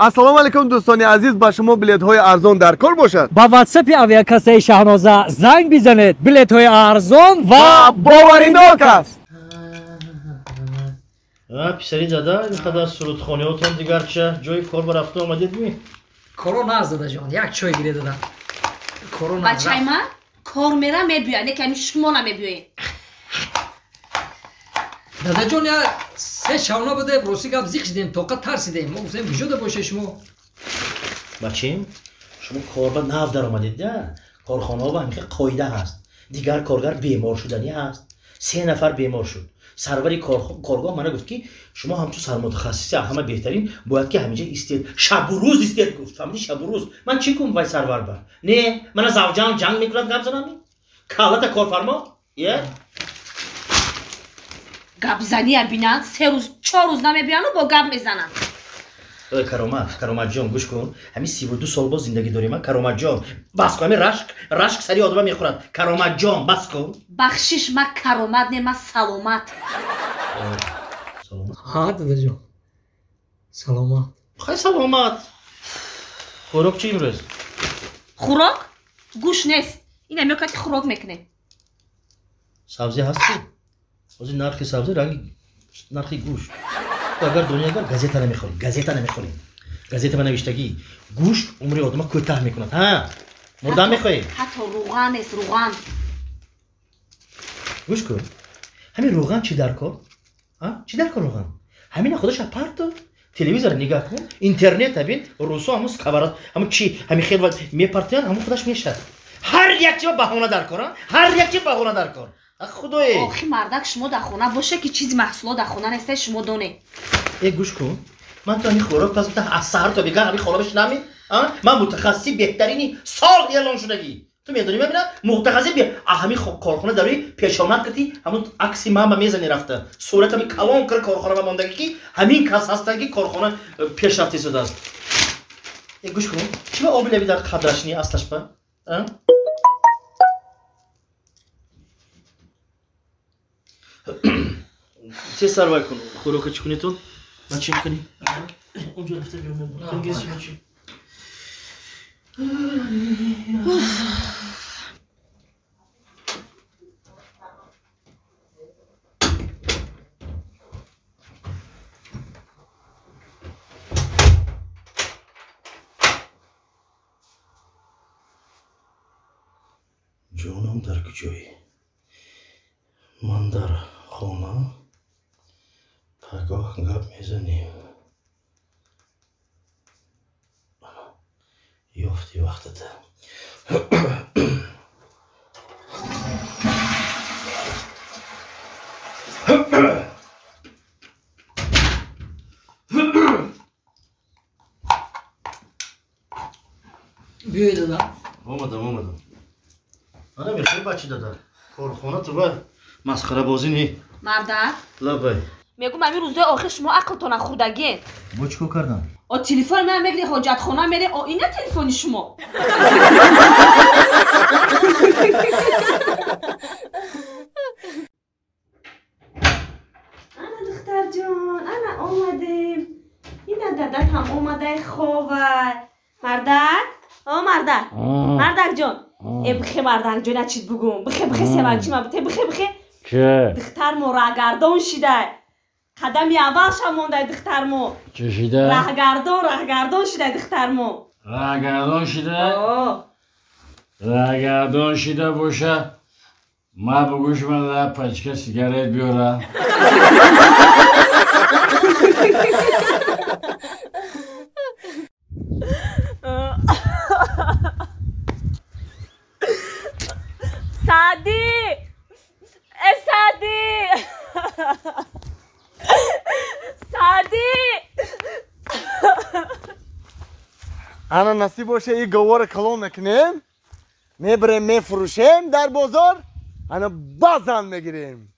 السلام علیکم دوستان عزیز، با شما بلیط های ارزان در کار باشد. با واتساپ آویاکاسه شاهنازه زنگ بزنید. بلیط های ارزان و باورناک است. پسری دادا این خدا سرودخانه هاتون دیگر چه جای کار برفته آمدید می؟ کارو ناز دادا جان، یک چای گیره دادم. کارو ناز. بچه‌ی من کار میرم میبیاین، یکمی شما نمیبیاین. دادا جان یا سه شاونا بوده بروسی گپ زیخ شدیم طاقت ترسیدیم. ما گفتیم وجود باشه شما. بچه‌م شما کار با ناو در آمدید نه؟ کارخانه ها با همیشه قاعده هست. دیگر کارگر بیمار شدنی هست. 3 نفر بیمار شد. سروری کارگاه منو گفت که شما هم تو سرمتخصصی همه بهترین باید که همینجا استید شب و روز استید گفت. فهمیدی شب و روز من چی کنم وای سرور بر؟ نه من از زوجان جنگ میکنم گپ زنم. کالات کارفرما؟ یه گپ زنی بینن 3 روز 4 روز نمیبیان و با گپ میزنن. کرامت جان گوش کن. همین 32 سال باز زندگی داریم. من کرامت جان بس کن. همین رشک سری آدم میخورد. کرامت جان بس کن. بخشش ما کرامت نه ما سلامت. ها دادا جان سلامت. خیلی سلامت. خوراک چی امروز؟ خوراک گوش نیست. این میگه که خوراک میکنه. سبزی هست چی؟ از نرخ سبزی رنگ نرخ گوشت. اگر دنیا اگر گازیت نمیخوریم. گازیت من نوشتگی گوشت عمر آدم کوتاه میکند. ها مردم میخوایی؟ حتی روغن است روغن. گوش کن. همین روغن چی در کار؟ چی در کار روغن؟ همین خودش اپارت تلویزیون نگاه کن. اینترنت ببین روسو همون کاورات همون چی همین خیلی وقت میپرتن همون خودش میشه. هر یک چیز بهونه در کار. خدای آخی مردک شما در خونه باشه که چیزی محصولات در خونه نیسته شما دونه. گوش کن. من تو همین خوراک پس از سحر تا بگم همین خالبش نمی؟ من متخصصی بهترینی سال اعلان شدگی. تو میدونی ببینم متخصصی همین کارخانه داری پیشامد کردی همون عکسی من میزنی رفته. صورت همین کلان کر کارخانه ماندگی کی همین کس هست که کارخانه پیشرفته شده است. گوش کن. چی به آبی در خدرش نی اصلش با؟ چه سروای کن خوراک چی کنی تو؟ من چی میکنی؟ اونجا رفته بیرون کنگیزی چی؟ جانم در کجایی؟ من در خانه پگاه گپ میزنیم. یافتی وقتته. بیایی دادا. اومدم. آره میخوای بچه دادا. کارخانه تو با مسخره بازی نی. مردک لبای میگم همین روزهای آخر شما عقلتون خوردگی. با چیکار کردم؟ تلفن من میگی حاجت خانه میری اینه تلفن شما. انا دختر جان انا آمدیم. این دادت هم اومده خوبه. مردک جان بخی مردک جان چیت بگم بخی سوانچی من بخی که دختر مو راگردان شده. قدمی اول شمونده دختر مو چه شده؟ رهگردان شده دختر مو. رهگردان شده باشه. ما بگوش من در پچکه سیگارت بیاره. سعدی انا نصیب باشه این گوار کلون نکنیم میبریم میفروشیم در بازار انا بازن میگیریم.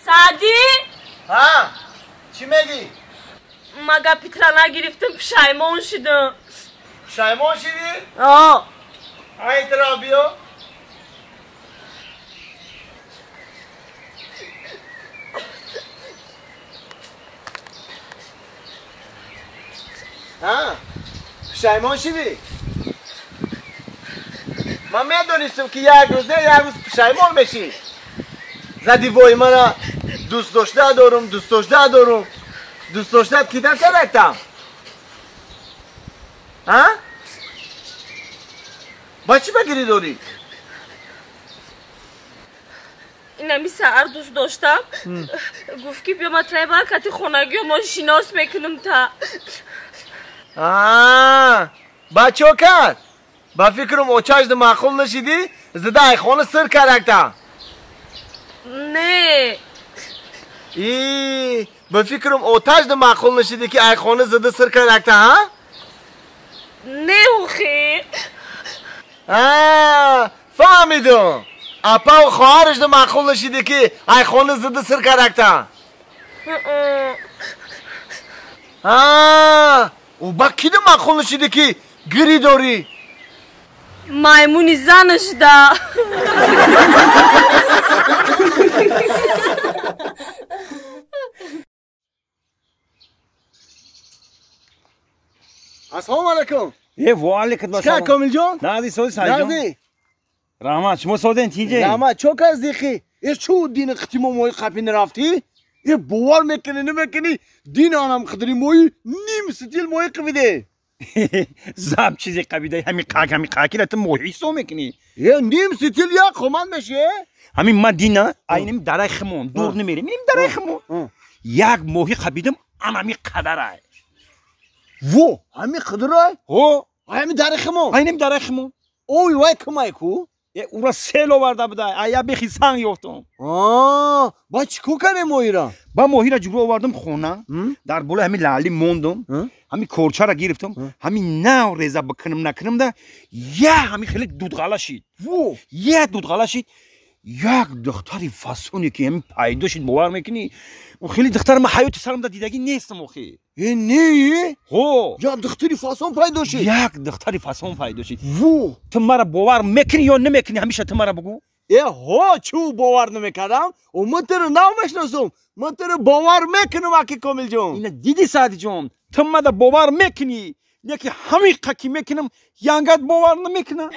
سعدی چی میگی؟ مگه پیترا نگرفتم پشایمان شدم. پشایمان شدی؟ این طرف بیا. ها پشیمان شدی؟ من میدونستم که یک روز نه یک روز پشیمان بشی. زدی وای من دوست داشته دارم دوست داشته کی در کرکتم؟ ها؟ با چی بگیری داری؟ اینمی سهر دوست داشتم گفت که بیا مطرح برکتی خونگی و من شناس میکنم تا بچه ها کرد با فکرم اوچاش ده معقول نشیدی زده ایخوان سر کرکتا نه با فکرم اوتاش ده معقول نشیدی که ایخوان زده سر کرکتا ها؟ نه اوخی فهمیدم اپا و خواهرش ده معقول نشیدی که ایخوان زده سر کرکتا او با کی ده معقول نشیدی که گری داری؟ مایمونی زنش ده السلام علیکم و علیکم چکر السلام کامل جان؟ نازی سوی سایجان نازی رحمت شما سودن تیجه رحمت چوک از دیخی یه چو دین ختیمو موی قپی نرفتی؟ یه بوار میکنی نمیکنی دین آنم خدری موی نیم ستیل موی قبیده زب چیزی قبیده همین قاکی لطم موحی سو میکنی یه نیم ستیل یا خمان میشه؟ همین من دینا اینم درای خمون دور نمیریم اینم درای خمون یک موحی قبیدم انمی قدره وو همین خدرای؟ هو همین در خمون اینم درای خمون اوی وای کمای کو؟ او را سیل آورده بوده ایا بخی سنگ یافتم با چیکو کنه موی را؟ با موحی را جلو آوردم خونه در بالا همین لالی موندم همین کورچه را گرفتم همین ناو ریزه بکنم نکنم ده یه همین خیلی دودغاله شید یه دودغاله شید یک دختری فاسونی که همین پیدا شید باور میکنی و خیلی دختر من حیات سرم ده دیدگی نیستم اخی نه؟ هو یا دختری فاسون پیدا شید؟ یک دختری فاسون پیدا شید تو مرا باور میکنی یا نمیکنی همیشه تو مرا بگو ها چو باور نمیکردم و من تر ناو مشناسم من تر باور میکنم اکی کامل جان اینا دیدی سعدی جان تو مرا باور میکنی یکی همین قکی میکنم ینگت باور نمیکنه